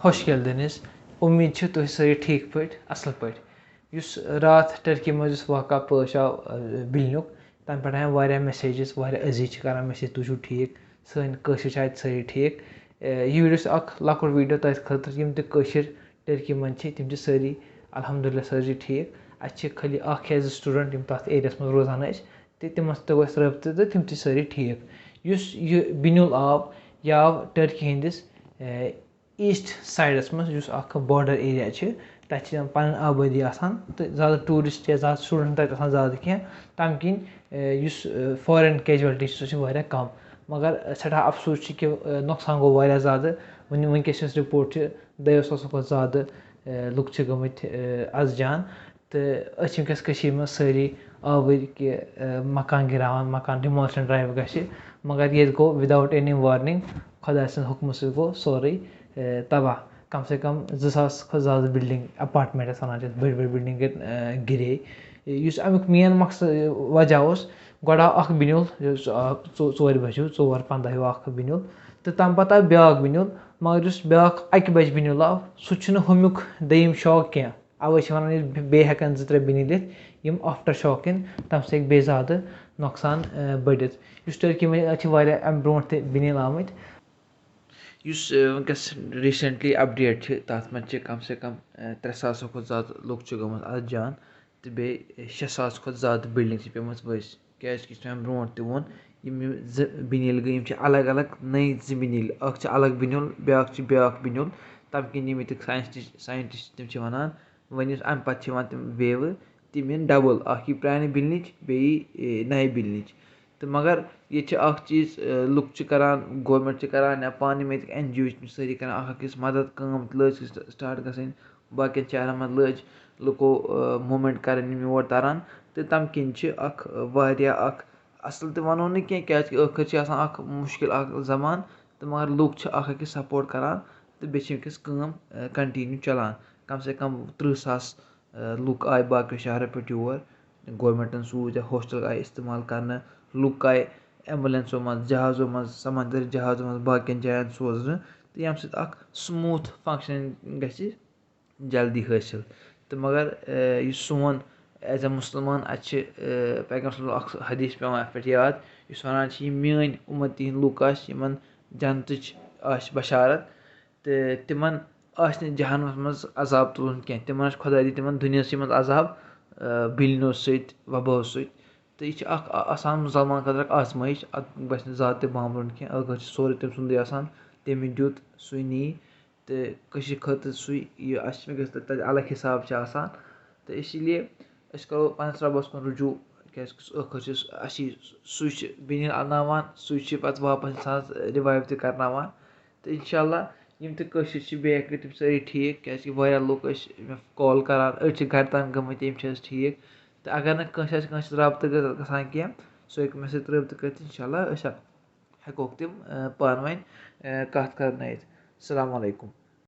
Hoş geldiniz. Ummid چھِ تُہۍ سٲری ٹھیٖک پٲٹھۍ اَصٕل پٲٹھۍ یُس راتھ ٹٔرکی منٛز یُس واقعہ پٲش آو بِلنیُک تَمہِ پٮ۪ٹھ آیہِ واریاہ میسیجِز واریاہ عزیٖز چھِ کَران میسیج تُہۍ چھُو ٹھیٖک سٲنۍ کٲشِر چھِ اَتہِ سٲری ٹھیٖک یہِ ویٖڈیو چھُ اَکھ لۄکُٹ ویٖڈیو تۄہہِ خٲطرٕ یِم تہِ کٲشِر ٹٔرکی منٛز چھِ تِم چھِ سٲری الحمدُاللہ سٲری ٹھیٖک اَسہِ چھِ خٲلی اَکھ یا زٕ سٹوٗڈنٛٹ یِم تَتھ ایریاہَس منٛز روزان ٲسۍ تہٕ تِمن سۭتۍ گوٚو اَسہِ رٲبطہٕ تہٕ تِم تہِ سٲری ٹھیٖک یُس یہِ بِنیُل آو یہِ آو ٹٔرکی ہِنٛدِس ایٖسٹ سایڈَس منٛز یُس اَکھ بارڈَر ایریا چھِ تَتہِ چھِ پَنٕنۍ آبٲدی آسان تہٕ زیادٕ ٹوٗرِسٹ یا زیادٕ سٹوٗڈَنٛٹ تَتہِ آسان زیادٕ کینٛہہ تَمہِ کِنۍ یُس فارٮ۪ن کیجوَلٹی چھِ سۄ چھِ واریاہ کَم مگر سٮ۪ٹھاہ اَفسوٗس چھِ کہِ نۄقصان گوٚو واریاہ زیادٕ وٕنکٮ۪س یۄس رِپوٹ چھِ 200 کھۄتہٕ زیادٕ لُکھ چھِ گٔمٕتۍ اَز جان تہٕ أسۍ چھِ وٕنکٮ۪س کٔشیٖرِ منٛز سٲری آوٕرۍ کہِ مکان گِراوان مکان ڈِمالِشَن ڈرٛایو گژھِ مگر ییٚتہِ گوٚو وِدآوُٹ اینی وارنِنٛگ خۄداے سٕنٛدِ حُکمہٕ سۭتۍ گوٚو سورُے تباہ کَم سے کَم 2000 کھۄتہٕ زیادٕ بِلڈِنٛگ اٮ۪پاٹمٮ۪نٛٹ یَتھ وَنان چھِ أسۍ بٔڑۍ بٔڑۍ بِلڈِنٛگ گِرے یُس اَمیُک مین مقصد وجہ اوس گۄڈٕ آو اَکھ بِنیُل یُس آو 4 بَجے 4:15 ہیوٗ اَکھ بِنیُل تہٕ تَمہِ پَتہٕ آو بیٛاکھ بِنیُل مگر یُس بیٛاکھ 1 بَجہِ بِنیُل آو سُہ چھُنہٕ ہُمیُک دوٚیِم شاک کینٛہہ اَوَے چھِ وَنان ییٚلہِ بیٚیہِ ہٮ۪کَن 2-3 بِنیُل یِتھ یِم آفٹَر شاک یِن تَمہِ سۭتۍ ہیٚکہِ بیٚیہِ زیادٕ نۄقصان بٔڑِتھ یُس ٹٔرکی منٛز اَتہِ چھِ واریاہ اَمہِ برونٛٹھ تہِ بِنیُل آمٕتۍ یُس وٕنکٮ۪س ریٖسٮ۪نٛٹلی اَپڈیٹ چھِ تَتھ منٛز چھِ کَم سے کَم 3000 کھۄتہٕ زیادٕ لُکھ چھِ گٔمٕتۍ اَتھ جان تہٕ بیٚیہِ 6000 کھۄتہٕ زیادٕ بِلڈِنٛگ چھِ پیٚمٕژ ؤسۍ کیٛازِکہِ یُس مےٚ اَمہِ برونٛٹھ تہِ ووٚن یِم 2 بِنیل گٔے یِم چھِ الگ الگ نٔے 2 بِنیل اَکھ چھِ الگ بِنیُل بیٛاکھ چھِ بیٛاکھ بِنیُل تَمہِ کِنۍ یِم ییٚتِکۍ ساینٹِسٹ تِم چھِ وَنان وۄنۍ یُس اَمہِ پَتہٕ چھِ یِوان تِم ویوٕ تِم یِن ڈَبٕل اَکھ یی پرٛانہِ بِلنِچ بیٚیہِ یی نَیہِ بِلنِچ تہٕ مگر ییٚتہِ چھِ اَکھ چیٖز لُکھ چھِ کَران گورمٮ۪نٛٹ چھِ کَران یا پانہٕ یِم ییٚتِکۍ این جی او چھِ سٲری کَران اَکھ أکِس مَدَد کٲم لٔج سٹاٹ گژھٕنۍ باقٕیَن شہرَن منٛز لٔج لُکو موٗمٮ۪نٛٹ کَرٕنۍ یِم یور تَران تہٕ تَمہِ کِنۍ چھِ اَکھ واریاہ اَکھ اَصٕل تہِ وَنو نہٕ کینٛہہ کیٛازِکہِ ٲخٕر چھِ آسان اَکھ مُشکِل اَکھ زَمان تہٕ مگر لُکھ چھِ اَکھ أکِس سَپوٹ کَران تہٕ بیٚیہِ چھِ وٕنکٮ۪س کٲم کَنٹِنیوٗ چَلان کَم سے کَم 30,000 لُکھ آے باقٕیو شہرو پٮ۪ٹھ یور گورمٮ۪نٛٹَن سوٗز یا ہوسٹَل آیہِ اِستعمال کَرنہٕ لُکھ آیہِ اٮ۪مبُلٮ۪نسو منٛز جہازو منٛز سَمنٛدٔری جہازو منٛز باقٕیَن جایَن سوزنہٕ تہٕ ییٚمہِ سۭتۍ اَکھ سٕموٗتھ فَنٛگشَنِنٛگ گژھِ جلدی حٲصِل تہٕ مگر یُس سون ایز اےٚ مُسلمان اَسہِ چھِ پیغمبر صلی اَکھ حدیٖث پٮ۪وان اَتھ پٮ۪ٹھ یاد یُس وَنان چھِ یِم میٛٲنۍ اُمتی ہِنٛدۍ لُکھ آسہِ یِمَن جنتٕچ آسہِ بشارت تہٕ تِمَن آسہِ نہٕ جہنمَس منٛز عذاب تُلُن کینٛہہ تِمَن آسہِ خۄداے دی تِمَن دُنیاہسٕے منٛز عذاب بِلنیو سۭتۍ وباہو سۭتۍ تہٕ یہِ چھِ اَکھ آسان مُسلمان خٲطرٕ اَکھ آزمٲیش اَتھ گژھِ نہٕ زیادٕ تہِ بامبرُن کینٛہہ ٲخٕر چھِ سورُے تٔمۍ سُنٛدُے آسان تٔمۍ دیُت سُے نی تہٕ کٔشیٖرِ خٲطرٕ سُے یہِ اَسہِ چھِ وٕنکٮ۪س تَتہِ الگ حِساب چھِ آسان تہٕ اسی لیے أسۍ کَرو پنٛنِس رۄبَس کُن رُجوٗع کیٛازِکہِ ٲخٕر چھِ اَسی سُے چھِ بِنیل اَنناوان سُے چھِ پَتہٕ واپَس اِنسانَس رِوایِو تہِ کَرناوان تہٕ اِنشاء اللہ یِم تہِ کٲشِرۍ چھِ بیٚیہِ ہٮ۪کہِ تِم سٲری ٹھیٖک کیٛازِکہِ واریاہ لُکھ ٲسۍ مےٚ کال کَران أڑۍ چھِ گَرِ تام گٔمٕتۍ یِم چھِ حظ ٹھیٖک تہٕ اگر نہٕ کٲنٛسہِ آسہِ کٲنٛسہِ سۭتۍ رابطہٕ گژھان کینٛہہ سُہ ہیٚکہِ مےٚ سۭتۍ رٲبطہٕ کٔرِتھ اِنشاء اللہ أسۍ ہٮ۪کوکھ تِم پانہٕ ؤنۍ کَتھ کَرنٲیِتھ السلام علیکُم